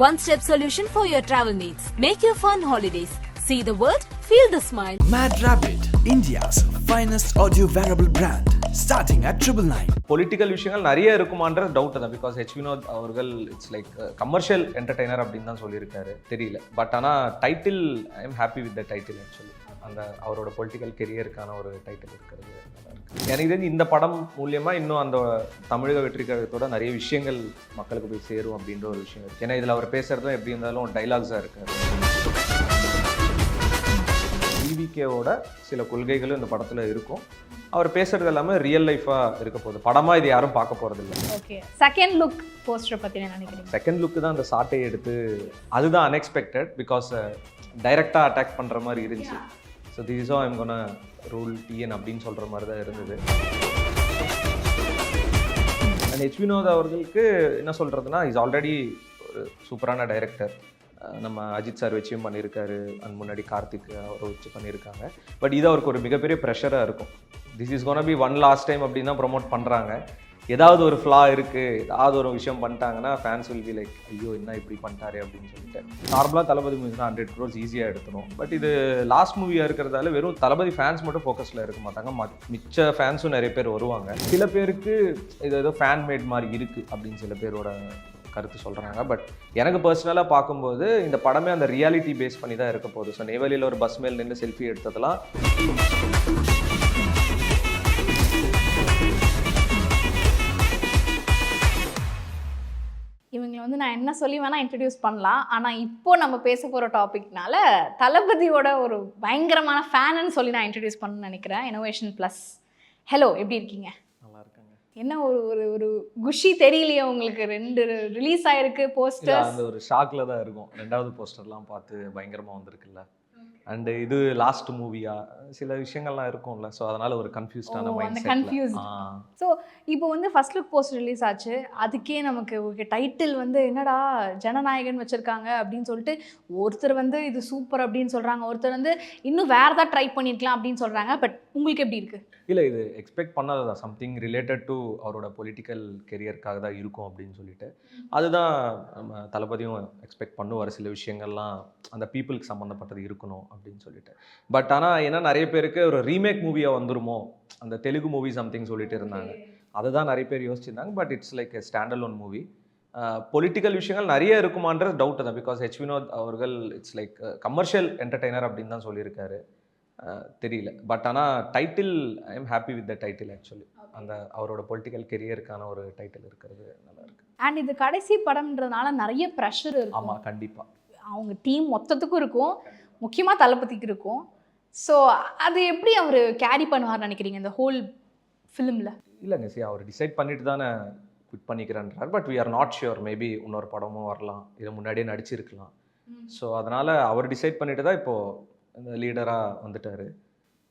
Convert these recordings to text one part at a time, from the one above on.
One-step solution for your travel needs. Make your fun holidays. See the world, feel the smile. Mad Rabbit, India's finest audio wearable brand, starting at 999. Political விஷயங்கள் நிறைய இருக்குமான்ற doubt தான். Because H Vinoth அவர்கள் it's like commercial entertainer அப்படின்னு தான் சொல்லியிருக்காரு, தெரியல. But ஆனால் title I am happy with the title actually. அந்த அவரோட பொலிட்டிக்கல் கெரியருக்கான ஒரு டைட்டில் இருக்கிறது நல்லா இருக்கு. எனக்கு தெரிஞ்சு இந்த படம் மூலியமா இன்னும் அந்த தமிழக வெற்றி கழகத்தோட நிறைய விஷயங்கள் மக்களுக்கு போய் சேரும் அப்படின்ற ஒரு விஷயம் இருக்கு. ஏன்னா இதில் அவர் பேசுறதும் எப்படி இருந்தாலும் டைலாக்ஸாக இருக்காரு. டிவிகேவோட சில கொள்கைகளும் இந்த படத்தில் இருக்கும். அவர் பேசுறது எல்லாமே ரியல் லைஃபாக இருக்க போகுது. படமாக இது யாரும் பார்க்க போகிறது இல்லை. ஓகே, செகண்ட் லுக் போஸ்டர் பற்றி என்ன நினைக்கிறீங்க? செகண்ட் லுக்கு தான் அந்த சாட்டை எடுத்து, அதுதான் அன்எக்ஸ்பெக்டட். பிகாஸ் டைரெக்டாக அட்டாக் பண்ணுற மாதிரி இருந்துச்சு. So this ah I'm gonna rule TN அப்படின்னு சொல்கிற மாதிரி தான் இருந்தது. அண்ட் ஹெச் வினோத் அவர்களுக்கு என்ன சொல்கிறதுனா, இஸ் ஆல்ரெடி ஒரு சூப்பரான டைரக்டர். நம்ம அஜித் சார் வச்சும் பண்ணியிருக்காரு, அந்த முன்னாடி கார்த்திக் அவரை வச்சு பண்ணியிருக்காங்க. பட் இது அவருக்கு ஒரு மிகப்பெரிய ப்ரெஷராக இருக்கும். This is gonna be one last time அப்படின்னு தான் ப்ரொமோட் பண்ணுறாங்க. ஏதாவது ஒரு ஃப்ளா இருக்குது, ஏதாவது ஒரு விஷயம் பண்ணிட்டாங்கன்னா ஃபேன்ஸ் வில் பி லைக், ஐயோ என்ன இப்படி பண்ணிட்டாரு அப்படின்னு சொல்லிட்டு. நார்மலாக தளபதி மூவிஸ்னா 100 crores ஈஸியாக எடுத்துடும். பட் இது லாஸ்ட் மூவியாக இருக்கிறதால வெறும் தளபதி ஃபேன்ஸ் மட்டும் ஃபோக்கஸில் இருக்க மாட்டாங்க, மிச்ச ஃபேன்ஸும் நிறைய பேர் வருவாங்க. சில பேருக்கு இது ஏதோ ஃபேன் மேட் மாதிரி இருக்குது அப்படின்னு சில பேரோட கருத்து சொல்கிறாங்க. பட் எனக்கு பர்சனலாக பார்க்கும்போது இந்த படமே அந்த ரியாலிட்டி பேஸ் பண்ணி தான் இருக்க போகுது. ஸோ நெய்வேலியில் ஒரு பஸ் மேல் நின்று செல்ஃபி எடுத்ததெல்லாம் இவங்களை வந்து நான் என்ன சொல்லி வேணால் இன்ட்ரடியூஸ் பண்ணலாம். ஆனால் இப்போ நம்ம பேச போகிற டாபிக்னால தளபதியோட ஒரு பயங்கரமான ஃபேனுன்னு சொல்லி நான் இன்ட்ரடியூஸ் பண்ணணும்னு நினைக்கிறேன். Innovation plus. ஹலோ, எப்படி இருக்கீங்க? நல்லா இருக்காங்க. என்ன ஒரு ஒரு குஷி தெரியலையே உங்களுக்கு? 2 ரிலீஸ் ஆயிருக்கு போஸ்டர். அந்த ஒரு ஷாக்ல தான் இருக்கும். 2வது போஸ்டர்லாம் பார்த்து பயங்கரமாக வந்திருக்குல்ல. அண்ட் இது லாஸ்ட் மூவியா சில விஷயங்கள்லாம் இருக்கும்ல. ஸோ அதனால ஒரு கன்ஃபியூஸ்டான மைண்ட் செட். ஸோ இப்போ வந்து ஃபர்ஸ்ட் லுக் போஸ்டர் ரிலீஸ் ஆச்சு. அதுக்கே நமக்கு டைட்டில் வந்து என்னடா ஜனநாயகன் வச்சிருக்காங்க அப்படின்னு சொல்லிட்டு ஒருத்தர் வந்து இது சூப்பர் அப்படின்னு சொல்றாங்க, ஒருத்தர் வந்து இன்னும் வேற ஏதாவது ட்ரை பண்ணிருக்கலாம் அப்படின்னு சொல்றாங்க. பட் உங்களுக்கு எப்படி இருக்கு? இல்லை, இது எக்ஸ்பெக்ட் பண்ணாததான். சம்திங் ரிலேட்டட் டு அவரோட பொலிட்டிக்கல் கெரியருக்காக தான் இருக்கும் அப்படின்னு சொல்லிட்டு. அதுதான் நம்ம தளபதியும் எக்ஸ்பெக்ட் பண்ணுவார். சில விஷயங்கள்லாம் அந்த பீப்புளுக்கு சம்மந்தப்பட்டது இருக்கணும் அப்படின்னு சொல்லிட்டு. பட் ஆனால் ஏன்னா நிறைய பேருக்கு ஒரு ரீமேக் மூவியாக வந்துருமோ, அந்த தெலுங்கு மூவி சம்திங் சொல்லிட்டு இருந்தாங்க. அதை தான் நிறைய பேர் யோசிச்சிருந்தாங்க. But it's like a standalone movie. Political விஷயங்கள் நிறைய இருக்குமான்ற டவுட் தான். பிகாஸ் ஹெச் வினோத் அவர்கள் இட்ஸ் லைக் கமர்ஷியல் என்டர்டெய்னர் அப்படின்னு தான் சொல்லியிருக்காரு, தெரியல. பட் ஆனால் title I am happy with the title actually. அந்த அவரோட பொலிட்டிக்கல் கெரியருக்கான ஒரு டைட்டில் இருக்கிறது நல்லா இருக்கு. அண்ட் இது கடைசி படம்ன்றதுனால நிறைய ப்ரெஷர் இருக்கும். ஆமாம், கண்டிப்பாக. அவங்க டீம் மொத்தத்துக்கும் இருக்கும், முக்கியமாக தளபதிக்கு இருக்கும். ஸோ அது எப்படி அவர் கேரி பண்ணுவார்னு நினைக்கிறீங்க இந்த ஹோல் ஃபிலிமில்? இல்லைங்க, சரி, அவர் டிசைட் பண்ணிட்டு தானே குவிட் பண்ணிக்கிறேன்றார். But we are not sure, maybe இன்னொரு படமும் வரலாம், இதை முன்னாடியே நடிச்சிருக்கலாம். ஸோ அதனால் அவர் டிசைட் பண்ணிட்டு தான் இப்போது இந்த லீடராக வந்துட்டார்.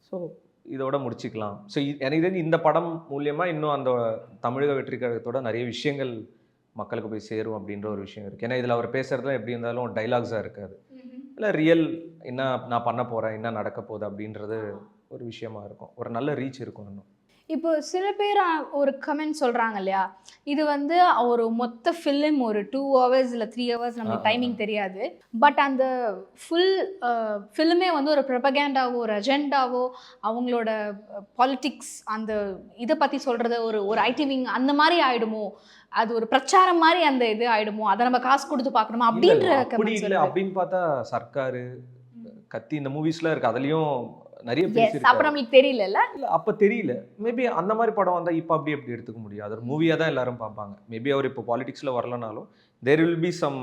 ஸோ இதோட முடிச்சுக்கலாம். ஸோ எனக்கு தெரிஞ்சு இந்த படம் மூலியமாக இன்னும் அந்த தமிழக வெற்றி கழகத்தோட நிறைய விஷயங்கள் மக்களுக்கு போய் சேரும் அப்படின்ற ஒரு விஷயம் இருக்குது. ஏன்னா இதில் அவர் பேசுகிறதுலாம் எப்படி இருந்தாலும் டைலாக்ஸாக இருக்காது, இல்லை ரியல் என்ன நான் பண்ண போகிறேன், என்ன நடக்க போகுது அப்படின்றது ஒரு விஷயமா இருக்கும். ஒரு நல்ல ரீச் இருக்கும் இன்னும். இப்போ சில பேர் ஒரு கமெண்ட் சொல்கிறாங்க இல்லையா, இது வந்து ஒரு மொத்த ஃபிலிம் ஒரு 2 hours இல்லை 3 hours நமக்கு டைமிங் தெரியாது. பட் அந்த ஃபுல் ஃபிலிமே வந்து ஒரு ப்ரொபகேண்டாவோ ஒரு அஜெண்டாவோ அவங்களோட பாலிட்டிக்ஸ் அந்த இதை பற்றி சொல்கிறது ஒரு ஐடிவிங் அந்த மாதிரி ஆகிடுமோ, அது ஒரு பிரச்சாரம் மாதிரி அந்த இது ஆகிடுமோ, அதை நம்ம காசு கொடுத்து பார்க்கணுமா அப்படின்ற அப்படி இல்லை. அப்படின்னு பார்த்தா சர்க்காரு, கத்தி இந்த மூவிஸ்லாம் இருக்குது, அதுலேயும் நிறைய அப்புறம் நம்மளுக்கு தெரியல. இல்லை அப்போ தெரியல. மேபி அந்த மாதிரி படம் வந்தால் இப்போ அப்படி எடுத்துக்க முடியாது. ஒரு மூவியாக தான் எல்லாரும் பார்ப்பாங்க. மேபி அவர் இப்போ பாலிடிக்ஸில் வரலனாலும் there will be some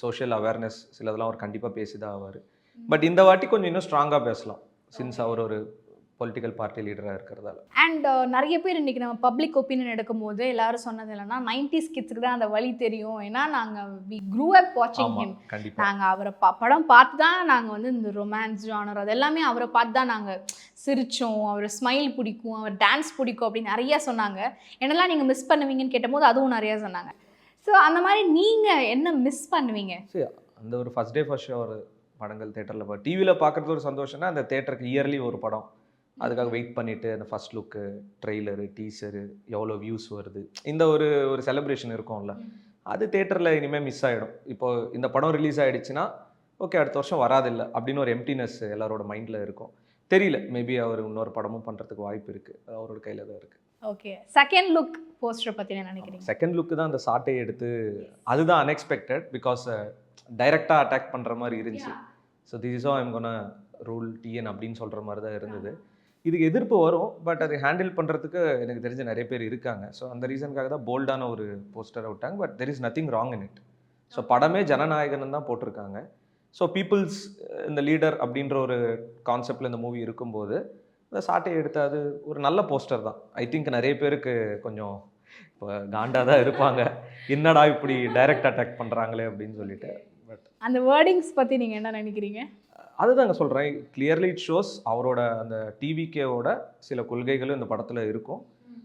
social awareness, சிலதெல்லாம் அவர் கண்டிப்பாக பேசிதான் ஆவார். பட் இந்த வாட்டி கொஞ்சம் இன்னும் ஸ்ட்ராங்காக பேசலாம், சின்ஸ் அவர் ஒரு பொலிட்டிக்கல் பார்ட்டி லீடராக இருக்கிறதால. அண்ட் நிறைய பேர் இன்றைக்கி நம்ம பப்ளிக் ஒப்பீனியன் எடுக்கும்போது எல்லாரும் சொன்னது இல்லைன்னா 90s கிட்ஸுக்கு தான் அந்த வழி தெரியும். ஏன்னா நாங்கள் வி க்ரூ அப் வாட்சிங் ஹிம். நாங்கள் அவரை படம் பார்த்து தான் நாங்கள் வந்து இந்த ரொமான்ஸ் ஜானர் அது எல்லாமே அவரை பார்த்து தான் நாங்கள் சிரித்தோம், அவர் ஸ்மைல் பிடிக்கும், அவர் டான்ஸ் பிடிக்கும் அப்படின்னு நிறையா சொன்னாங்க. என்னெல்லாம் நீங்கள் மிஸ் பண்ணுவீங்கன்னு கேட்டபோது அதுவும் நிறையா சொன்னாங்க. ஸோ அந்த மாதிரி நீங்கள் என்ன மிஸ் பண்ணுவீங்க? சரி, அந்த ஒரு ஃபஸ்ட் டே ஃபஸ்ட் ஷோ ஒரு படங்கள் தேட்டரில் டிவியில் பார்க்குறது ஒரு சந்தோஷம்னா, அந்த தேட்டருக்கு இயர்லி ஒரு படம் அதுக்காக வெயிட் பண்ணிவிட்டு அந்த ஃபஸ்ட் லுக்கு, ட்ரெய்லரு, டீசரு, எவ்வளோ வியூஸ் வருது, இந்த ஒரு செலிப்ரேஷன் இருக்கும்ல, அது தேட்டரில் இனிமேல் மிஸ் ஆகிடும். இப்போ இந்த படம் ரிலீஸ் ஆகிடுச்சுன்னா ஓகே அடுத்த வருஷம் வராதில்லை அப்படின்னு ஒரு எம்டினஸ் எல்லாரோட மைண்டில் இருக்கும். தெரியல, மேபி அவர் இன்னொரு படமும் பண்ணுறதுக்கு வாய்ப்பு இருக்குது, அவரோட கையில் தான் இருக்குது. ஓகே, செகண்ட் லுக் போஸ்டர் பற்றி என்ன நினைக்கிறீங்க? செகண்ட் லுக்கு தான் அந்த சாட்டையை எடுத்து, அதுதான் அன்எக்ஸ்பெக்டட், பிகாஸ் டைரெக்டாக அட்டாக் பண்ணுற மாதிரி இருந்துச்சு. So this is how I'm gonna rule TN அப்படின்னு சொல்கிற மாதிரி தான் இருந்தது. இதுக்கு எதிர்ப்பு வரும், பட் அதை ஹேண்டில் பண்ணுறதுக்கு எனக்கு தெரிஞ்ச நிறைய பேர் இருக்காங்க. ஸோ அந்த ரீசனுக்காக தான் போல்டான ஒரு போஸ்டரை விட்டாங்க. But there is nothing wrong in it. So படமே ஜனநாயகன் தான் போட்டிருக்காங்க. ஸோ பீப்புள்ஸ் இந்த லீடர் அப்படின்ற ஒரு கான்செப்டில் இந்த மூவி இருக்கும்போது இந்த சாட்டையை எடுத்து அது ஒரு நல்ல போஸ்டர் தான். ஐ திங்க் நிறைய பேருக்கு கொஞ்சம் இப்போ காண்டாக தான் இருப்பாங்க, என்னடா இப்படி டைரக்ட் அட்டாக் பண்ணுறாங்களே அப்படின்னு சொல்லிட்டு. பட் அந்த வேர்டிங்ஸ் பற்றி நீங்கள் என்ன நினைக்கிறீங்க? அதுதாங்க சொல்கிறேன், கிளியர்லி இட் ஷோஸ் அவரோட அந்த டிவிகேவோட சில கொள்கைகளும் இந்த படத்தில் இருக்கும்.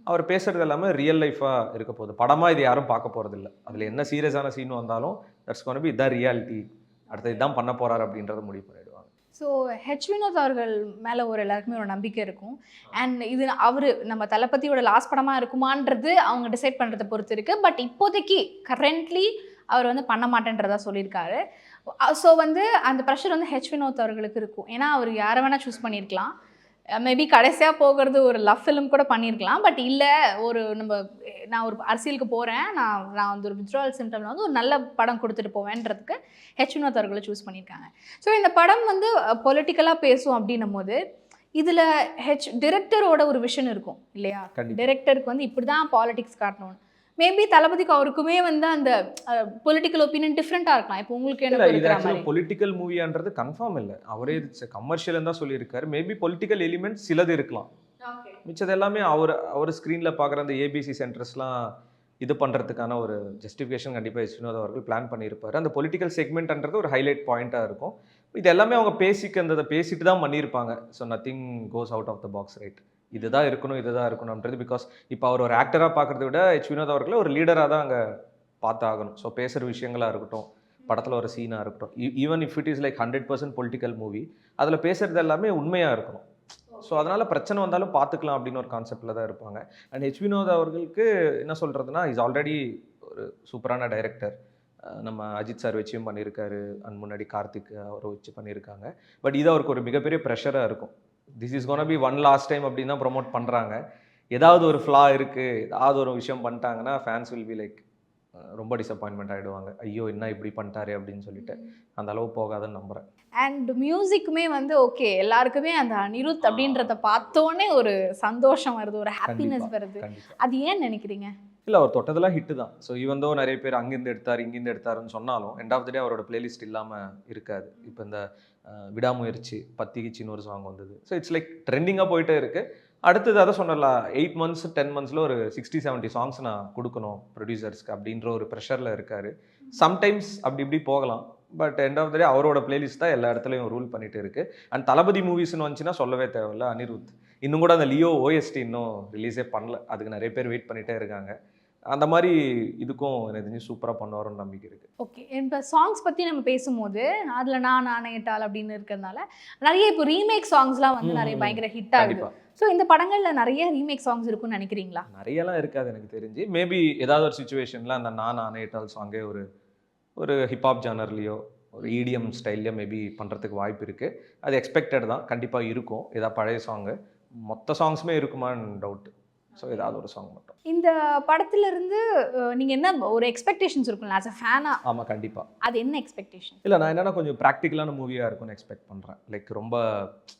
அவர் பேசுகிறது எல்லாமே ரியல் லைஃபாக இருக்க போகுது. படமாக இது யாரும் பார்க்க போகிறதில்ல. அதில் என்ன சீரியஸான சீன் வந்தாலும் தட்ஸ் கோனா பி இதான் ரியாலிட்டி, அடுத்து இதுதான் பண்ண போகிறார் அப்படின்றத முடிவு பண்ணிடுவாங்க. ஸோ வினோத் அவர்கள் மேலே ஒரு எல்லாருக்குமே ஒரு நம்பிக்கை இருக்கும். அண்ட் இது அவர் நம்ம தளபதியோட லாஸ்ட் படமாக இருக்குமான்றது அவங்க டிசைட் பண்ணுறதை பொறுத்து இருக்குது. பட் இப்போதைக்கு கரண்ட்லி அவர் வந்து பண்ண மாட்டேன்றதா சொல்லியிருக்காரு. ஸோ வந்து அந்த ப்ரெஷர் வந்து வினோத் அவர்களுக்கு இருக்கும். ஏன்னா அவர் யாரை வேணால் சூஸ் பண்ணியிருக்கலாம். மேபி கடைசியாக போகிறது ஒரு லவ் ஃபிலிம் கூட பண்ணியிருக்கலாம். பட் இல்லை, நான் ஒரு அரசியலுக்கு போகிறேன், நான் வந்து ஒரு வித்ட்ராவல் சிம்டமில் வந்து ஒரு நல்ல படம் கொடுத்துட்டு போவேன்றதுக்கு வினோத் அவர்களை சூஸ் பண்ணியிருக்காங்க. ஸோ இந்த படம் வந்து பொலிட்டிக்கலாக பேசும் அப்படின்னும் போது இதில் டிரெக்டரோட ஒரு விஷன் இருக்கும் இல்லையா? டிரெக்டருக்கு வந்து இப்படி தான் பாலிடிக்ஸ் காட்டணும்னு. மேபி தளபதிக்கு அவருக்குமே வந்து அந்த பொலிட்டிக்கல் ஒப்பீனியன் டிஃப்ரெண்ட்டாக இருக்கலாம். இப்போ உங்களுக்கு என்ன பொலிட்டிக்கல் மூவியான்றது கன்ஃபார்ம் இல்லை, அவரே கமர்ஷியல் தான் சொல்லியிருக்காரு. மேபி பொலிட்டிக்கல் எலிமெண்ட் சிலது இருக்கலாம், மிச்சது எல்லாமே அவர் ஸ்க்ரீனில் பார்க்குற அந்த ஏபிசி சென்டர்ஸ்லாம் இது பண்ணுறதுக்கான ஒரு ஜஸ்டிஃபிகேஷன் கண்டிப்பாக வினோத் அவர்கள் பிளான் பண்ணியிருப்பார். அந்த பொலிட்டிக்கல் செக்மெண்ட்ன்றது ஒரு ஹைலைட் பாயிண்ட்டாக இருக்கும். இது எல்லாமே அவங்க பேசிட்டு தான் பண்ணியிருப்பாங்க. So nothing goes out of the box, right? இதுதான் இருக்கணும்ன்றது. பிகாஸ் இப்போ அவர் ஒரு ஆக்டராக பார்க்குறத விட வினோத் அவர்களை ஒரு லீடராக தான் அங்கே பார்த்தாகணும். ஸோ பேசுகிற விஷயங்களாக இருக்கட்டும், படத்தில் ஒரு சீனாக இருக்கட்டும், even if it is like 100% political movie, அதில் பேசுகிறது எல்லாமே உண்மையாக இருக்கணும். ஸோ அதனால் பிரச்சனை வந்தாலும் பார்த்துக்கலாம் அப்படின்னு ஒரு கான்செப்டில் தான் இருப்பாங்க. அண்ட் வினோத் அவர்களுக்கு என்ன சொல்கிறதுனா, இஸ் ஆல்ரெடி ஒரு சூப்பரான டைரக்டர். நம்ம அஜித் சார் வச்சும் பண்ணியிருக்காரு, அண்ட் முன்னாடி கார்த்திக் அவரை வச்சு பண்ணியிருக்காங்க. பட் இது அவருக்கு ஒரு மிகப்பெரிய ப்ரெஷராக இருக்கும். This is gonna be one last time அப்படின்னு தான் ப்ரொமோட் பண்ணுறாங்க. ஏதாவது ஒரு ஃப்ளா இருக்குது, ஏதாவது ஒரு விஷயம் பண்ணிட்டாங்கன்னா ஃபேன்ஸ் வில் பி லைக் ரொம்ப டிசப்பாயின்மெண்ட் ஆகிடுவாங்க. ஐயோ என்ன இப்படி பண்ணிட்டாரு அப்படின்னு சொல்லிட்டு. அந்த அளவு போகாதுன்னு நம்புகிறேன். அண்ட் மியூசிக்குமே வந்து ஓகே, எல்லாருக்குமே அந்த அனிருத் அப்படின்றத பார்த்தோன்னே ஒரு சந்தோஷம் வருது, ஒரு ஹாப்பினஸ் வருது. அது ஏன் நினைக்கிறீங்க? இல்லை, அவர் தொட்டதெல்லாம் ஹிட்டு தான். ஸோ ஈவன் தோ நிறைய பேர் அங்கேருந்து எடுத்தார் இங்கேருந்து எடுத்தாருன்னு சொன்னாலும் எண்ட் ஆஃப் த டே அவரோட பிளேலிஸ்ட் இல்லாமல் இருக்காது. இப்போ இந்த விடாமுயற்சி பத்திகிச்சின்னு ஒரு சாங் வந்தது. ஸோ இட்ஸ் லைக் ட்ரெண்டிங்காக போயிட்டே இருக்குது. அடுத்தது அதை சொன்னலாம், 8 months 10 months ஒரு 60-70 சாங்ஸ் நான் கொடுக்கணும் ப்ரொடியூசர்ஸ்க்கு அப்படின்ற ஒரு ப்ரெஷரில் இருக்கார். சம்டைம்ஸ் அப்படி இப்படி போகலாம், பட் எண்ட் ஆஃப் த டே அவரோட பிளேலிஸ்ட் தான் எல்லா இடத்துலையும் ரூல் பண்ணிட்டு இருக்கு. அண்ட் தளபதி மூவிஸ்ன்னு வந்துச்சுன்னா சொல்லவே தேவையில்ல. அனிருத் இன்னும் கூட அந்த லியோ ஓஎஸ்டி இன்னும் ரிலீஸே பண்ணல, அதுக்கு நிறைய பேர் வெயிட் பண்ணிகிட்டே இருக்காங்க. அந்த மாதிரி இதுக்கும் எனக்கு தெரிஞ்சு சூப்பராக பண்ணுவாரோன்னு நம்பிக்கை இருக்குது. ஓகே, இப்போ சாங்ஸ் பற்றி நம்ம பேசும்போது அதில் நான் ஆணையிட்டால் அப்படின்னு இருக்கிறதுனால நிறைய இப்போ ரீமேக் சாங்ஸ்லாம் வந்து நிறைய பயங்கர ஹிட் ஆகுது. ஸோ இந்த படங்களில் நிறைய ரீமேக் சாங்ஸ் இருக்குன்னு நினைக்கிறீங்களா? நிறையலாம் இருக்காது எனக்கு தெரிஞ்சு. மேபி ஏதாவது ஒரு சுச்சுவேஷனில் அந்த நான் ஆணையிட்டால் சாங்கே ஒரு ஹிப்ஹாப் ஜானர்லேயோ ஒரு EDM ஸ்டைல்லையோ மேபி பண்ணுறதுக்கு வாய்ப்பு இருக்குது. அது எக்ஸ்பெக்டட் தான், கண்டிப்பாக இருக்கும். ஏதாவது பழைய சாங்கு மொத்த சாங்ஸுமே இருக்குமான்னு டவுட்டு. ஸோ ஏதாவது ஒரு சாங் மட்டும். இந்த படத்துலேருந்து நீங்கள் என்ன ஒரு எக்ஸ்பெக்டேஷன்ஸ் இருக்கும்ல ஆஸ் அ ஃபேனா? ஆமாம், கண்டிப்பாக. அது என்ன எக்ஸ்பெக்டேஷன்? இல்லை, நான் என்னென்னா கொஞ்சம் ப்ராக்டிக்கலான மூவியாக இருக்கும்னு எக்ஸ்பெக்ட் பண்ணுறேன். லைக் ரொம்ப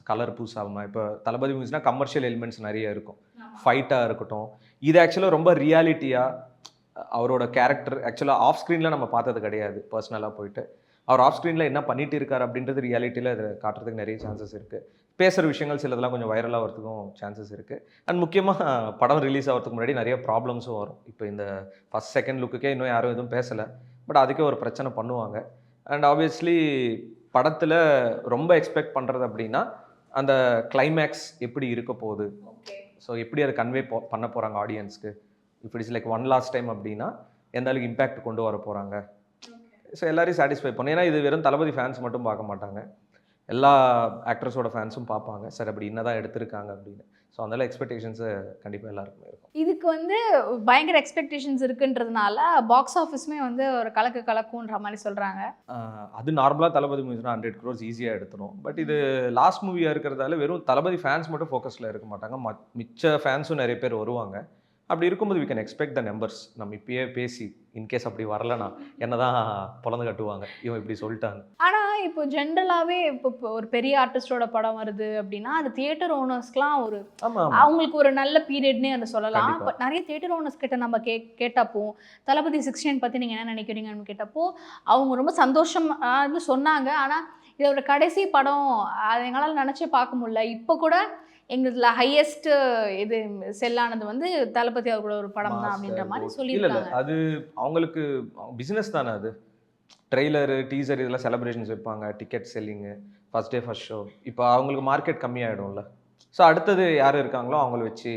கலர் பூசாமல். இப்போ தளபதி மூவிஸ்னால் கமர்ஷியல் எலிமெண்ட்ஸ் நிறைய இருக்கும், ஃபைட்டாக இருக்கட்டும். இது ஆக்சுவலாக ரொம்ப ரியாலிட்டியாக அவரோட கேரக்டர் ஆக்சுவலாக ஆஃப் ஸ்க்ரீனில் நம்ம பார்த்தது கிடையாது. பர்சனலாக போயிட்டு அவர் ஆஃப் ஸ்க்ரீனில் என்ன பண்ணிட்டு இருக்கார் அப்படின்றது ரியாலிட்டியில் இதை காட்டுறதுக்கு நிறைய சான்சஸ் இருக்குது. பேசுகிற விஷயங்கள் சிலதெல்லாம் கொஞ்சம் வைரலாக வரதுக்கும் சான்சஸ் இருக்குது. அண்ட் முக்கியமாக படம் ரிலீஸ் ஆகிறதுக்கு முன்னாடி நிறைய ப்ராப்ளம்ஸும் வரும். இப்போ இந்த ஃபஸ்ட் செகண்ட் லுக்குக்கே இன்னும் யாரும் எதுவும் பேசலை, பட் அதுக்கே ஒரு பிரச்சனை பண்ணுவாங்க. அண்ட் ஆப்வியஸ்லி படத்தில் ரொம்ப எக்ஸ்பெக்ட் பண்ணுறது அப்படின்னா அந்த கிளைமேக்ஸ் எப்படி இருக்க போகுது, ஸோ எப்படி அதை கன்வே பண்ண போகிறாங்க ஆடியன்ஸ்க்கு. If it is like one last time அப்படின்னா எந்த அளவுக்கு இம்பேக்ட் கொண்டு வர போகிறாங்க. ஸோ எல்லாரையும் சாட்டிஸ்ஃபை பண்ணு. ஏன்னா இது வெறும் தளபதி ஃபேன்ஸ் மட்டும் பார்க்க மாட்டாங்க, எல்லா ஆக்ட்ரஸோட ஃபேன்ஸும் பார்ப்பாங்க சார் அப்படி என்ன தான் எடுத்திருக்காங்க அப்படின்னு. ஸோ அதனால எக்ஸ்பெக்டேஷன்ஸு கண்டிப்பாக எல்லாருக்குமே இருக்கும். இதுக்கு வந்து பயங்கர எக்ஸ்பெக்டேஷன்ஸ் இருக்குன்றதுனால பாக்ஸ் ஆஃபீஸுமே வந்து ஒரு கலக்குன்ற மாதிரி சொல்கிறாங்க. அது நார்மலாக தளபதி மூவிஸ்னா 100 crores ஈஸியாக எடுத்துரும். பட் இது லாஸ்ட் மூவியாக இருக்கிறதால வெறும் தளபதி ஃபேன்ஸ் மட்டும் ஃபோக்கஸில் இருக்க மாட்டாங்க, மிச்ச ஃபேன்ஸும் நிறைய பேர் வருவாங்க. அப்படி இருக்கும்போது we can expect the numbers. நம்ம இப்பயே பேசி இன்கேஸ் அப்படி வரலனா என்ன தான் பொழந்து கட்டுவாங்க இவன் இப்படி சொல்லிட்டாங்க. ஆனால் இப்போ ஜென்ரலாகவே இப்போ ஒரு பெரிய ஆர்டிஸ்டோட படம் வருது அப்படின்னா அது தியேட்டர் ஓனர்ஸ்க்குலாம் ஒரு அவங்களுக்கு ஒரு நல்ல பீரியட்னே அதை சொல்லலாம். பட் நிறைய தியேட்டர் ஓனர்ஸ் கிட்ட நம்ம கேட்டப்போ தளபதி 16 பற்றி நீங்கள் என்ன நினைக்கிறீங்கன்னு கேட்டப்போ அவங்க ரொம்ப சந்தோஷமாக சொன்னாங்க. ஆனால் இதோட கடைசி படம் அதை எங்களால் நினச்சே பார்க்க முடியல. இப்போ கூட எங்களதுல ஹையஸ்ட் இது செல்லானது வந்து தளபதி அவர்களோட ஒரு படம் தான் அப்படின்ற மாதிரி சொல்லியிருக்காங்க. அது அவங்களுக்கு பிஸ்னஸ் தானே. அது ட்ரெய்லரு டீசர் இதெல்லாம் செலிப்ரேஷன்ஸ் வைப்பாங்க, ticket selling, first day first show. இப்போ அவங்களுக்கு மார்க்கெட் கம்மியாகிடும்ல. ஸோ அடுத்தது யார் இருக்காங்களோ அவங்கள வச்சு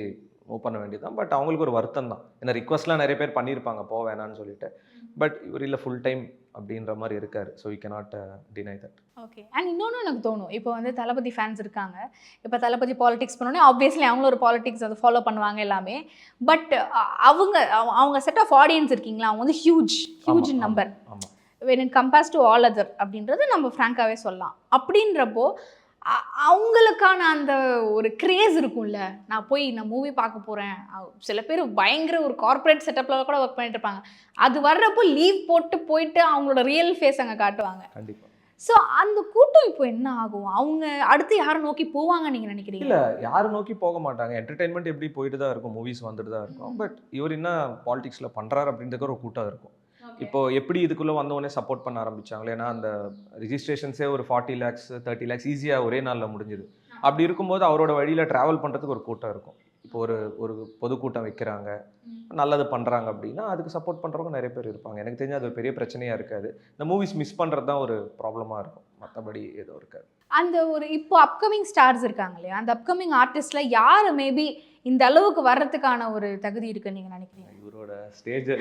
மூவ் பண்ண வேண்டியதுதான். பட் அவங்களுக்கு ஒரு வருத்தம் தான். ஏன்னா ரிக்வஸ்ட்லாம் நிறைய பேர் பண்ணியிருப்பாங்க போக வேணான்னு சொல்லிட்டு. பட் இவர் இல்லை ஃபுல் டைம் அப்படின்ற மாதிரி இருக்காரு. So we cannot deny that. Okay. And இன்னொன்று எனக்கு தோணும், இப்போ வந்து தளபதி ஃபேன்ஸ் இருக்காங்க. இப்போ தளபதி பாலிடிக்ஸ் பண்ணோன்னே ஆப்வியஸ்லி அவங்களும் ஒரு பாலிடிக்ஸ் அதை ஃபாலோ பண்ணுவாங்க எல்லாமே. பட் அவங்க செட் ஆஃப் ஆடியன்ஸ் இருக்கீங்களா, அவங்க வந்து huge number when it compares to all other அப்படின்றது நம்ம ஃப்ராங்காகவே சொல்லலாம். அப்படின்றப்போ அவங்களுக்கான அந்த ஒரு கிரேஸ் இருக்கும்ல, நான் மூவி பார்க்க போகிறேன். சில பேர் பயங்கர ஒரு கார்ப்பரேட் செட்டப்பில் கூட ஒர்க் பண்ணிட்டு இருப்பாங்க. அது வர்றப்போ லீவ் போயிட்டு அவங்களோட ரியல் ஃபேஸ் அங்கே காட்டுவாங்க. கண்டிப்பாக. ஸோ அந்த கூட்டம் இப்போ என்ன ஆகும், அவங்க அடுத்து யாரை நோக்கி போவாங்க நீங்கள் நினைக்கிறீங்க? இல்லை, யாரும் நோக்கி போக மாட்டாங்க. என்டர்டெயின்மெண்ட் எப்படி போயிட்டு தான் இருக்கும், மூவிஸ் வந்துட்டு தான் இருக்கும். பட் இவர் என்ன பாலிடிக்ஸில் பண்ணுறாரு அப்படின்றதுக்கு ஒரு கூட்டம் இருக்கும். இப்போ எப்படி இதுக்குள்ளே வந்தவொடனே சப்போர்ட் பண்ண ஆரம்பிச்சாங்களே, ஏன்னா அந்த ரிஜிஸ்ட்ரேஷன்ஸே ஒரு 40 lakhs 30 lakhs ஈஸியாக ஒரே நாளில் முடிஞ்சுது. அப்படி இருக்கும்போது அவரோட வழியில் ட்ராவல் பண்ணுறதுக்கு ஒரு கூட்டம் இருக்கும். இப்போ ஒரு பொதுக்கூட்டம் வைக்கிறாங்க, நல்லது பண்ணுறாங்க அப்படின்னா அதுக்கு சப்போர்ட் பண்ணுறவங்க நிறைய பேர் இருப்பாங்க. எனக்கு தெரிஞ்சு அது ஒரு பெரிய பிரச்சனையாக இருக்காது. இந்த மூவிஸ் மிஸ் பண்ணுறது தான் ஒரு ப்ராப்ளமாக இருக்கும், மற்றபடி ஏதோ இருக்காது. அந்த ஒரு இப்போ அப்கமிங் ஸ்டார்ஸ் இருக்காங்க இல்லையா, அந்த அப்கமிங் ஆர்டிஸ்டில் யார் மேபி இந்த அளவுக்கு வர்றதுக்கான ஒரு தகுதி இருக்குன்னு நீங்கள் நினைக்கிறீங்க?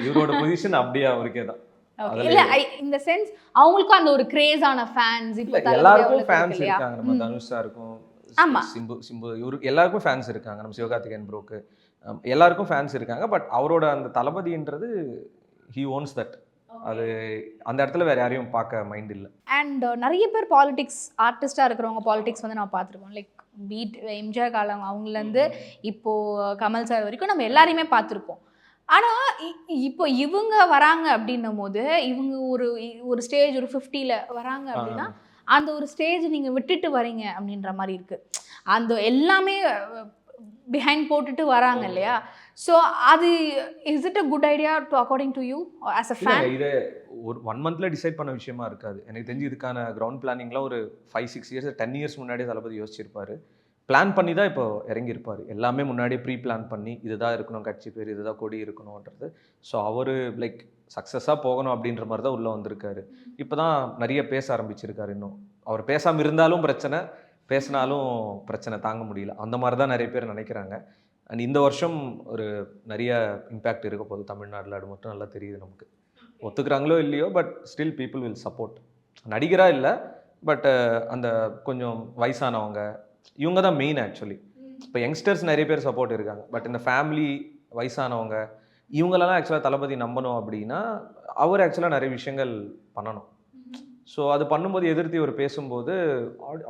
இவரோட பொசிஷன் அப்படியே அவருக்கே தான். இல்ல இந்த சென்ஸ் அவங்களுக்கும் அந்த ஒரு கிரேஸான ஃபேன்ஸ் இப்போ எல்லாருக்கும் ஃபேன்ஸ் இருக்காங்க. நம்ம தனுஷா இருக்கும், சிம்பு இவருக்கு எல்லாருக்கும் ஃபேன்ஸ் இருக்காங்க. நம்ம சிவகார்த்திகேயன் ப்ரோக்கு எல்லாருக்கும் ஃபேன்ஸ் இருக்காங்க. பட் அவரோட அந்த தளபதின்றது ஹி ஓன்ஸ் தட். அது அந்த இடத்துல வேற யாரையும் பார்க்க மைண்ட் இல்லை. அண்ட் நிறைய பேர் பாலிடிக்ஸ் ஆர்டிஸ்டாக இருக்கிறவங்க பாலிடிக்ஸ் வந்து நம்ம பார்த்துருக்கோம். லைக் பீட் எம்ஜிஆர் காலம் அவங்கலேருந்து இப்போது கமல் சார் வரைக்கும் நம்ம எல்லாரையுமே பார்த்துருப்போம். ஆனால் இப்போ இவங்க வராங்க அப்படின்னும் போது இவங்க ஒரு ஸ்டேஜ் ஒரு 50ல் வராங்க அப்படின்னா அந்த ஒரு ஸ்டேஜ் நீங்கள் விட்டுட்டு வரீங்க அப்படின்ற மாதிரி இருக்குது. அந்த எல்லாமே பிஹைண்ட் போட்டுட்டு வராங்க இல்லையா. ஸோ அது is it a good idea to according to you as a fan? இது ஒரு 1 monthல டிசைட் பண்ண விஷயமா இருக்காது. எனக்கு தெரிஞ்சு இதுக்கான கிரவுண்ட் பிளானிங்லாம் ஒரு 5-6 years 10 years முன்னாடியே தளபதி யோசிச்சிருப்பாரு. பிளான் பண்ணி தான் இப்போ இறங்கியிருப்பார். எல்லாமே முன்னாடியே ப்ரீ பிளான் பண்ணி இதுதான் இருக்கணும், கட்சி பேர் இதுதான், கொடி இருக்கணும்ன்றது. ஸோ அவர் லைக் சக்ஸஸாக போகணும் அப்படின்ற மாதிரி தான் உள்ளே வந்திருக்காரு. இப்போ தான் நிறைய பேச ஆரம்பிச்சிருக்காரு. இன்னும் அவர் பேசாமல் இருந்தாலும் பிரச்சனை, பேசினாலும் பிரச்சனை, தாங்க முடியல. அந்த மாதிரி தான் நிறைய பேர் நினைக்கிறாங்க. அண்ட் இந்த வருஷம் ஒரு நிறைய இம்பேக்ட் இருக்க போகுது தமிழ்நாட்டில். அது மட்டும் நல்லா தெரியுது நமக்கு. ஒத்துக்கிறாங்களோ இல்லையோ, but still people will support. நடிகராக இல்லை, பட் அந்த கொஞ்சம் வயசானவங்க இவங்க தான் மெயின். ஆக்சுவலி இப்போ யங்ஸ்டர்ஸ் நிறைய பேர் சப்போர்ட் இருக்காங்க. பட் இந்த ஃபேமிலி, வயசானவங்க இவங்களெல்லாம் ஆக்சுவலாக தளபதி நம்பணும் அப்படின்னா அவர் ஆக்சுவலாக நிறைய விஷயங்கள் பண்ணணும். ஸோ அது பண்ணும்போது எதிர்த்து இவர் பேசும்போது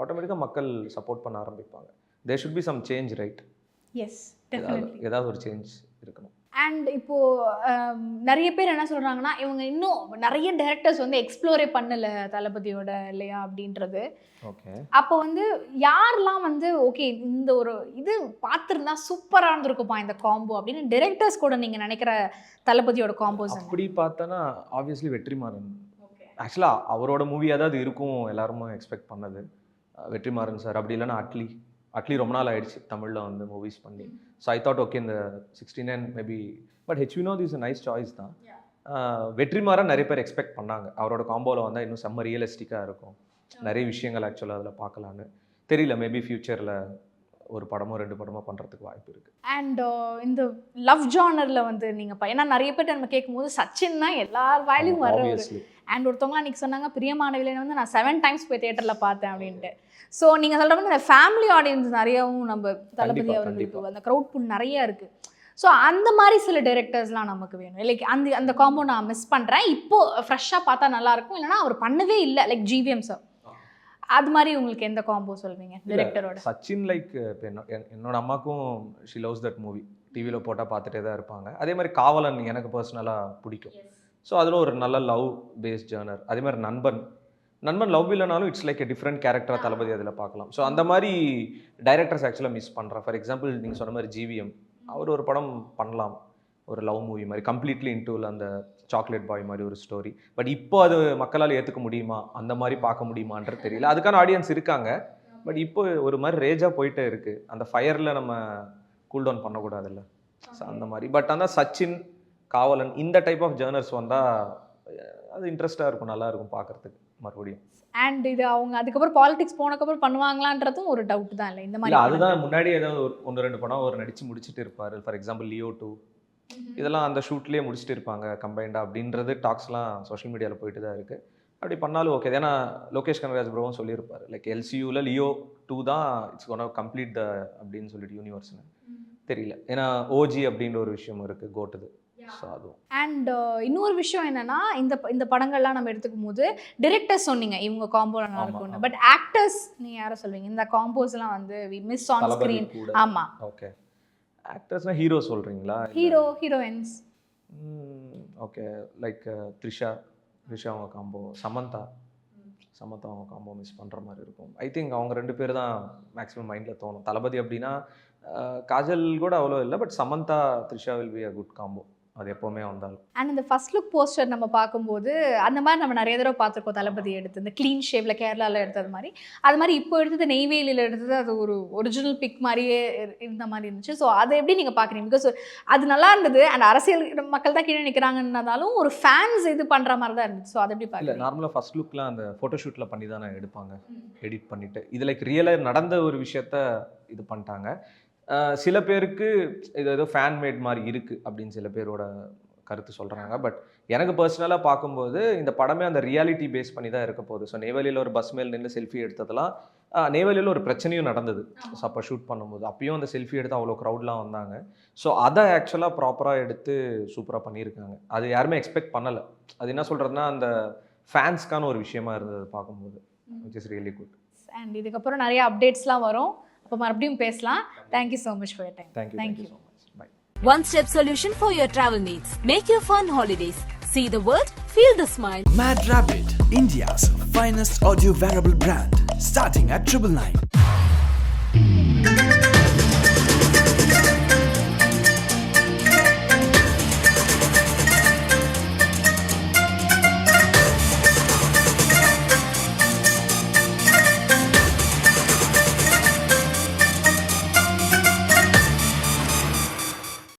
ஆட்டோமேட்டிக்காக மக்கள் சப்போர்ட் பண்ண ஆரம்பிப்பாங்க. There should be some change, right? Yes, ஏதாவது ஒரு சேஞ்ச் இருக்கணும். அண்ட் இப்போது நிறைய பேர் என்ன சொல்கிறாங்கன்னா இவங்க இன்னும் நிறைய டைரக்டர்ஸ் வந்து எக்ஸ்ப்ளோரே பண்ணலை தளபதியோட இல்லையா அப்படின்றது. ஓகே, அப்போ வந்து யாரெல்லாம் வந்து ஓகே இந்த ஒரு இது பார்த்துருந்தா சூப்பராக இருந்திருக்குப்பா இந்த காம்போ அப்படின்னு டைரக்டர்ஸ் கூட நீங்கள் நினைக்கிற தளபதியோட காம்போஸ் அப்படி பார்த்தோன்னா ஆப்வியஸ்லி வெற்றிமாறன். ஆக்சுவலாக அவரோட மூவியாக தான் அது இருக்கும் எல்லாருமே எக்ஸ்பெக்ட் பண்ணது. வெற்றிமாறன் சார், அப்படி இல்லைன்னா அட்லி ரொம்ப நாள் ஆயிடுச்சு தமிழில் வந்து மூவிஸ் பண்ணி. ஸோ ஐ தாட் ஓகே இந்த 69 maybe. But H Vinoth is a nice choice தான். வெற்றிமாறன் நிறைய பேர் எக்ஸ்பெக்ட் பண்ணாங்க. அவரோட காம்போவில் வந்தால் இன்னும் செம்ம ரியலிஸ்டிக்காக இருக்கும், நிறைய விஷயங்கள் ஆக்சுவலாக அதில் பார்க்கலான்னு. தெரியல, மேபி ஃப்யூச்சரில் ஒரு படமோ 2 படமோ பண்ணுறதுக்கு வாய்ப்பு இருக்குது. அண்ட் இந்த லவ் ஜானரில் வந்து நீங்கள் ஏன்னா நிறைய பேர் நம்ம கேட்கும்போது சச்சின் தான் எல்லார் வாயிலும் வர ஒரு அண்ட் ஒருத்தவங்க அன்றைக்கி சொன்னாங்க பிரியமான விலையை வந்து நான் 7 times போய் தியேட்டரில் பார்த்தேன் அப்படின்ட்டு. ஸோ நீங்கள் சொல்கிற மாதிரி இந்த ஃபேமிலி ஆடியன்ஸ் நிறையவும் நம்ம தளபதி அவர்களுக்கு அந்த க்ரௌட் புல் நிறைய இருக்குது. ஸோ அந்த மாதிரி சில டைரக்டர்ஸ்லாம் நமக்கு வேணும். லைக் அந்த காம்போ நான் மிஸ் பண்ணுறேன், இப்போது ஃப்ரெஷ்ஷாக பார்த்தா நல்லாயிருக்கும், இல்லைனா அவர் பண்ணவே இல்லை லைக் ஜிவிஎம் சார். அது மாதிரி உங்களுக்கு எந்த காம்போ சொல்வீங்க டைரக்டரோட? சச்சின் லைக் இப்போ என்னோட அம்மாக்கும் ஷி லவ்ஸ் தட் மூவி, டிவியில் போட்டால் பார்த்துட்டே தான் இருப்பாங்க. அதே மாதிரி காவலன் எனக்கு பர்சனலாக பிடிக்கும். ஸோ அதில் ஒரு நல்ல லவ் பேஸ்ட் ஜேர்னர். அதே மாதிரி நண்பன் லவ் இல்லைனாலும் இட்ஸ் லைக் எ டிஃப்ரெண்ட் கேரக்டராக தளபதி அதில் பார்க்கலாம். ஸோ அந்த மாதிரி டைரக்டர்ஸ் ஆக்சுவலாக மிஸ் பண்ணுறேன். ஃபார் எக்ஸாம்பிள் நீங்கள் சொன்ன மாதிரி ஜிவிஎம், அவர் ஒரு படம் பண்ணலாம், ஒரு லவ் மூவி மாதிரி கம்ப்ளீட்லி இன்டூவில் அந்த சாக்லேட் பாய் மாதிரி ஒரு ஸ்டோரி. பட் இப்போ அது மக்களால் ஏற்றுக்க முடியுமா, அந்த மாதிரி பார்க்க முடியுமான்றது தெரியல. அதுக்கான ஆடியன்ஸ் இருக்காங்க, பட் இப்போ ஒரு மாதிரி ரேஜாக போயிட்டே இருக்குது. அந்த ஃபயரில் நம்ம கூல் டவுன் பண்ணக்கூடாதுல்ல. ஸோ அந்த மாதிரி. பட் ஆனால் சச்சின், காவலன் இந்த டைப் ஆஃப் ஜேர்னர்ஸ் வந்தால் அது இன்ட்ரெஸ்ட்டாக இருக்கும், நல்லா இருக்கும் பார்க்குறதுக்கு மறுபடியும். அண்ட் இது அவங்க அதுக்கப்புறம் பாலிடிக்ஸ் போனக்கப்புறம் பண்ணுவாங்களான்றதும் ஒரு டவுட் தான் இல்லை இந்த மாதிரி. அதுதான் முன்னாடி ஏதாவது 1-2 படம் ஒரு நடித்து முடிச்சுட்டு இருப்பார். ஃபார் எக்ஸாம்பிள் லியோ 2 இதெல்லாம் அந்த ஷூட்லேயே முடிச்சுட்டு இருப்பாங்க கம்பைண்டாக அப்படின்றது டாக்ஸ்லாம் சோஷியல் மீடியாவில் போயிட்டு தான் இருக்குது. அப்படி பண்ணாலும் ஓகே. ஏன்னா லோகேஷ் கனகராஜ் ப்ரோவும் சொல்லியிருப்பார் லைக் எல்சியூவில் லியோ 2 தான் இட்ஸ் கோனா கம்ப்ளீட் த அப்படின்னு சொல்லிட்டு யூனிவர்ஸ்னு தெரியல. ஏன்னா ஓஜி அப்படின்ற ஒரு விஷயம் இருக்குது கோட்டுது. ஸோ அதுவும். அண்ட் இன்னொரு விஷயம் என்னன்னா இந்த படங்கள்லாம் நம்ம எடுத்துக்கும் போது டிரெக்டர்ஸ் சொன்னீங்க இவங்க காம்போல நல்லா இருக்கும்னு, பட் ஆக்டர்ஸ் நீங்க யாரை சொல்வீங்க இந்த காம்போஸ்லாம் வந்து வி மிஸ் ஆன் ஸ்கிரீன்? ஆமா ஓகே. ஆக்டர்ஸ்னா ஹீரோ சொல்றீங்களா? Heroines okay. லைக் த்ரிஷா அவங்க காம்போ, சமந்தா அவங்க காம்போ மிஸ் பண்ணுற மாதிரி இருக்கும். ஐ திங்க் அவங்க 2 பேர் தான் மேக்ஸிமம் மைண்டில் தோணும். தளபதி அப்படின்னா காஜல் கூட அவ்வளோ இல்லை, but Samantha Trisha will be a good combo, அது எப்போவுமே வந்தாலும். அண்ட் இந்த ஃபர்ஸ்ட் லுக் போஸ்டர் நம்ம பார்க்கும்போது அந்த மாதிரி நம்ம நிறைய தடவை பார்த்துருக்கோம் தளபதி எடுத்து இந்த க்ளீன் ஷேப்பில் கேரளாவில் எடுத்தது மாதிரி. அது மாதிரி இப்போ எடுத்தது நெய்வேலியில் எடுத்தது அது ஒரு ஒரிஜினல் பிக் மாதிரியே இருந்த மாதிரி இருந்துச்சு. ஸோ அதை எப்படி நீங்கள் பார்க்குறீங்க? பிகாஸ் அது நல்லா இருந்தது அண்ட் அரசியல் மக்கள் தான் கீழே நிற்கிறாங்கன்னாலும் ஒரு ஃபேன்ஸ் இது பண்ணுற மாதிரி தான் இருந்துச்சு. ஸோ அதை எப்படி பார்க்கல? நார்மலாக ஃபர்ஸ்ட் லுக்லாம் அந்த ஃபோட்டோஷூட்டில் பண்ணி தானே எடுப்பாங்க, எடிட் பண்ணிவிட்டு. இது லைக் ரியலாக நடந்த ஒரு விஷயத்த இது பண்ணிட்டாங்க. சில பேருக்கு இது ஏதோ ஃபேன் மேட் மாதிரி இருக்குது அப்படின்னு சில பேரோட கருத்து சொல்கிறாங்க. பட் எனக்கு பர்சனலாக பார்க்கும்போது இந்த படமே அந்த ரியாலிட்டி பேஸ் பண்ணி தான் இருக்க போகுது. ஸோ நெய்வேலியில் ஒரு பஸ் மேல் நின்று செல்ஃபி எடுத்ததெல்லாம் நெய்வேலியில் ஒரு பிரச்சனையும் நடந்தது. ஸோ அப்போ ஷூட் பண்ணும்போது அப்பயும் அந்த செல்ஃபி எடுத்து அவ்வளோ க்ரௌட்லாம் வந்தாங்க. ஸோ அதை ஆக்சுவலாக ப்ராப்பராக எடுத்து சூப்பராக பண்ணியிருக்காங்க. அது யாருமே எக்ஸ்பெக்ட் பண்ணலை. அது என்ன சொல்கிறதுனா அந்த ஃபேன்ஸ்க்கான ஒரு விஷயமா இருந்தது பார்க்கும்போது, which is really good. And இதுக்கப்புறம் நிறைய அப்டேட்ஸ்லாம் வரும், அப்போ மறுபடியும் பேசலாம். Thank you so much for your time. Thank you so much. Bye. One-step solution for your travel needs. Make your fun holidays. See the world, feel the smile. Mad Rabbit, India's finest audio wearable brand, starting at 999.